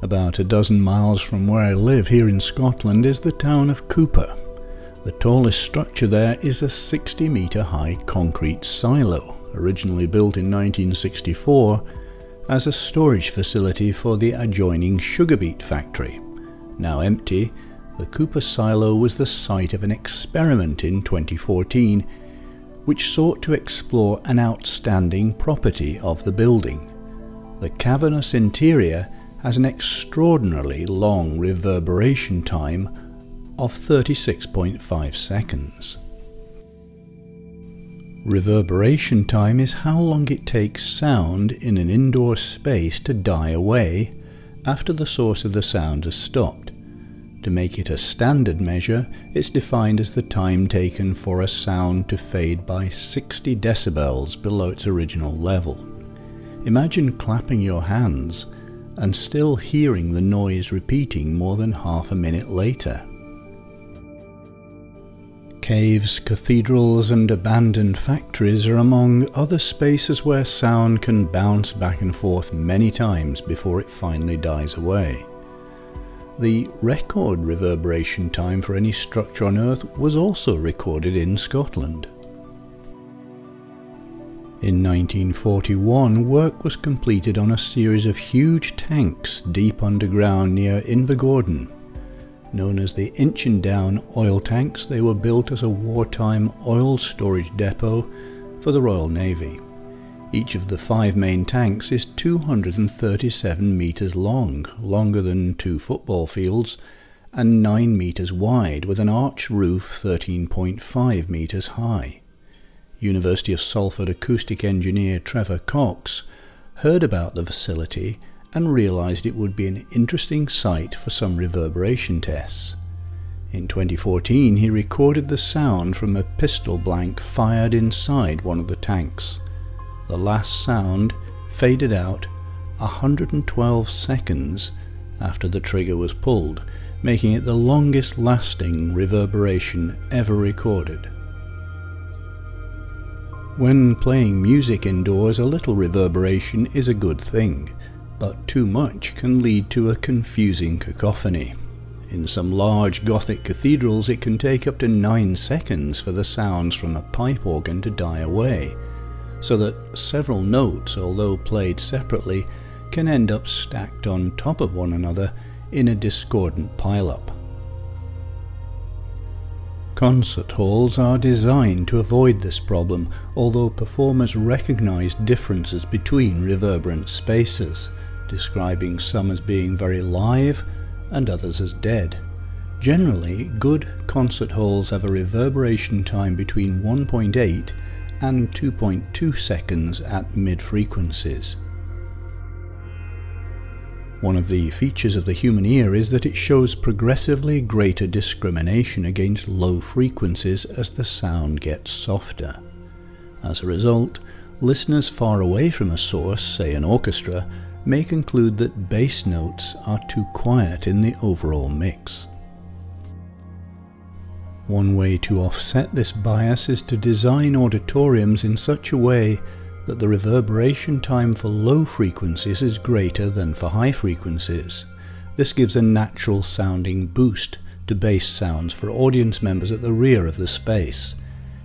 About a dozen miles from where I live here in Scotland is the town of Cooper. The tallest structure there is a 60-metre high concrete silo, originally built in 1964 as a storage facility for the adjoining sugar beet factory. Now empty, the Cooper silo was the site of an experiment in 2014 which sought to explore an outstanding property of the building. The cavernous interior has an extraordinarily long reverberation time of 36.5 seconds. Reverberation time is how long it takes sound in an indoor space to die away after the source of the sound has stopped. To make it a standard measure, it's defined as the time taken for a sound to fade by 60 decibels below its original level. Imagine clapping your hands and still hearing the noise repeating more than half a minute later. Caves, cathedrals and abandoned factories are among other spaces where sound can bounce back and forth many times before it finally dies away. The record reverberation time for any structure on Earth was also recorded in Scotland. In 1941, work was completed on a series of huge tanks deep underground near Invergordon. Known as the Inchindown oil tanks, they were built as a wartime oil storage depot for the Royal Navy. Each of the 5 main tanks is 237 metres long, longer than 2 football fields, and 9 metres wide, with an arched roof 13.5 metres high. University of Salford acoustic engineer Trevor Cox heard about the facility and realised it would be an interesting site for some reverberation tests. In 2014 he recorded the sound from a pistol blank fired inside one of the tanks. The last sound faded out 112 seconds after the trigger was pulled, making it the longest lasting reverberation ever recorded. When playing music indoors, a little reverberation is a good thing, but too much can lead to a confusing cacophony. In some large Gothic cathedrals it can take up to 9 seconds for the sounds from a pipe organ to die away, so that several notes, although played separately, can end up stacked on top of one another in a discordant pile-up. Concert halls are designed to avoid this problem, although performers recognise differences between reverberant spaces, describing some as being very live and others as dead. Generally, good concert halls have a reverberation time between 1.8 and 2.2 seconds at mid-frequencies. One of the features of the human ear is that it shows progressively greater discrimination against low frequencies as the sound gets softer. As a result, listeners far away from a source, say an orchestra, may conclude that bass notes are too quiet in the overall mix. One way to offset this bias is to design auditoriums in such a way that the reverberation time for low frequencies is greater than for high frequencies. This gives a natural sounding boost to bass sounds for audience members at the rear of the space.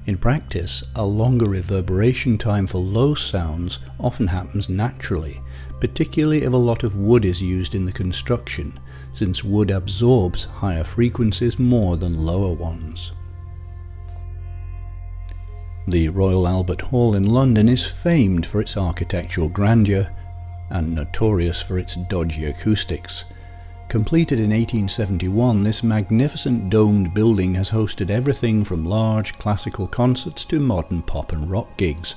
In practice, a longer reverberation time for low sounds often happens naturally, particularly if a lot of wood is used in the construction, since wood absorbs higher frequencies more than lower ones. The Royal Albert Hall in London is famed for its architectural grandeur and notorious for its dodgy acoustics. Completed in 1871, this magnificent domed building has hosted everything from large classical concerts to modern pop and rock gigs.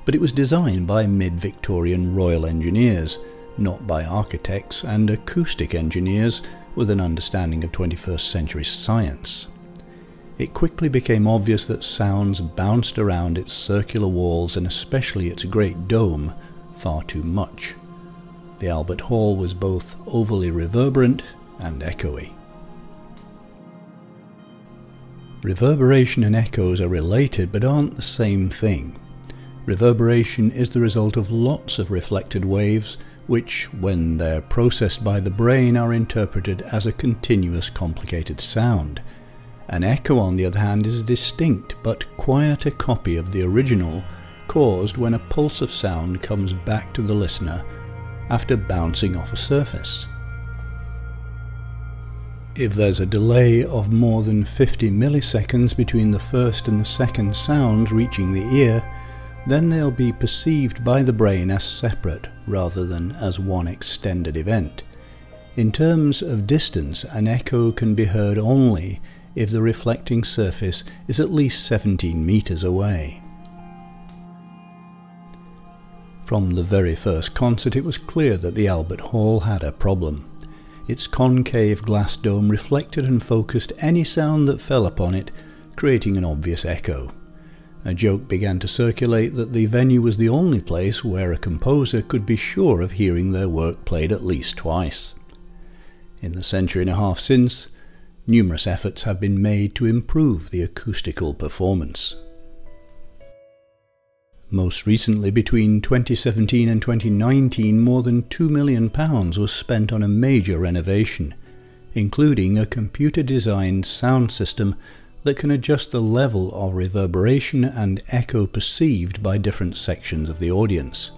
But it was designed by mid-Victorian Royal Engineers, not by architects and acoustic engineers with an understanding of 21st century science. It quickly became obvious that sounds bounced around its circular walls and especially its great dome far too much. The Albert Hall was both overly reverberant and echoey. Reverberation and echoes are related but aren't the same thing. Reverberation is the result of lots of reflected waves which, when they're processed by the brain, are interpreted as a continuous complicated sound. An echo, on the other hand, is a distinct but quieter copy of the original, caused when a pulse of sound comes back to the listener after bouncing off a surface. If there's a delay of more than 50 milliseconds between the first and the second sound reaching the ear, then they'll be perceived by the brain as separate rather than as one extended event. In terms of distance, an echo can be heard only if the reflecting surface is at least 17 meters away. From the very first concert, it was clear that the Albert Hall had a problem. Its concave glass dome reflected and focused any sound that fell upon it, creating an obvious echo. A joke began to circulate that the venue was the only place where a composer could be sure of hearing their work played at least twice. In the century and a half since, numerous efforts have been made to improve the acoustical performance. Most recently, between 2017 and 2019, more than £2 million was spent on a major renovation, including a computer-designed sound system that can adjust the level of reverberation and echo perceived by different sections of the audience.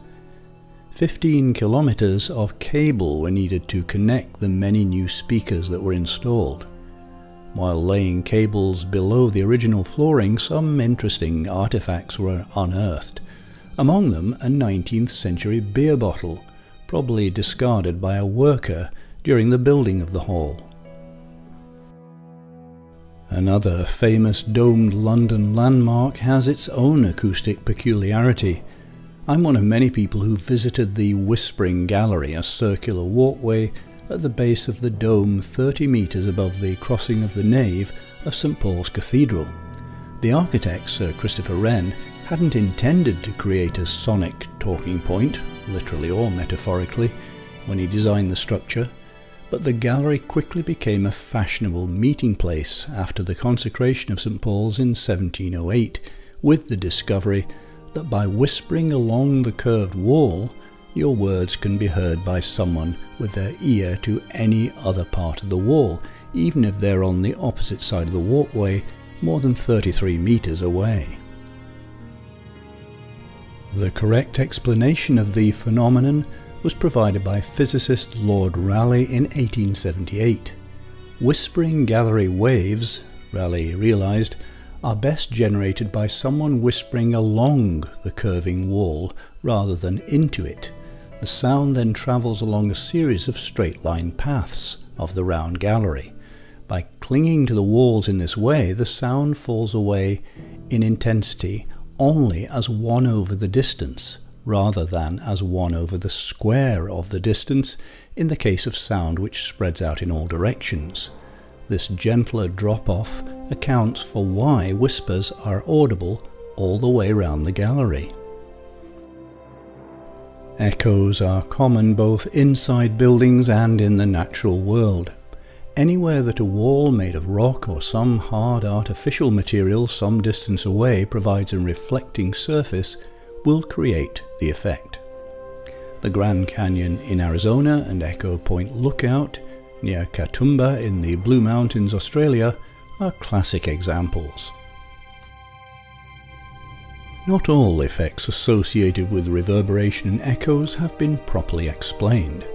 15 kilometers of cable were needed to connect the many new speakers that were installed. While laying cables below the original flooring, some interesting artifacts were unearthed. Among them, a 19th century beer bottle, probably discarded by a worker during the building of the hall. Another famous domed London landmark has its own acoustic peculiarity. I'm one of many people who visited the Whispering Gallery, a circular walkway at the base of the dome 30 metres above the crossing of the nave of St Paul's Cathedral. The architect, Sir Christopher Wren, hadn't intended to create a sonic talking point, literally or metaphorically, when he designed the structure, but the gallery quickly became a fashionable meeting place after the consecration of St Paul's in 1708, with the discovery that by whispering along the curved wall, your words can be heard by someone with their ear to any other part of the wall, even if they're on the opposite side of the walkway, more than 33 meters away. The correct explanation of the phenomenon was provided by physicist Lord Rayleigh in 1878. Whispering gallery waves, Rayleigh realized, are best generated by someone whispering along the curving wall rather than into it. The sound then travels along a series of straight-line paths of the round gallery. By clinging to the walls in this way, the sound falls away in intensity only as 1 over the distance, rather than as 1 over the square of the distance in the case of sound which spreads out in all directions. This gentler drop-off accounts for why whispers are audible all the way round the gallery. Echoes are common both inside buildings and in the natural world. Anywhere that a wall made of rock or some hard artificial material some distance away provides a reflecting surface will create the effect. The Grand Canyon in Arizona and Echo Point Lookout near Katoomba in the Blue Mountains, Australia, are classic examples. Not all effects associated with reverberation and echoes have been properly explained.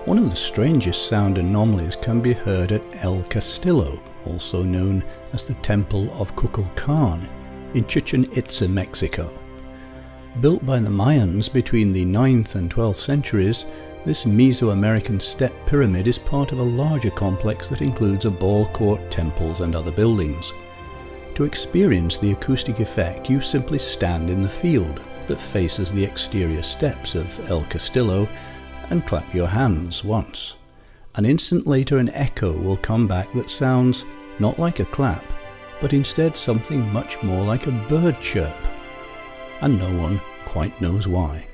One of the strangest sound anomalies can be heard at El Castillo, also known as the Temple of Kukulkan, in Chichen Itza, Mexico. Built by the Mayans between the 9th and 12th centuries, this Mesoamerican step pyramid is part of a larger complex that includes a ball court, temples and other buildings. To experience the acoustic effect, you simply stand in the field that faces the exterior steps of El Castillo and clap your hands once. An instant later an echo will come back that sounds not like a clap, but instead something much more like a bird chirp, and no one quite knows why.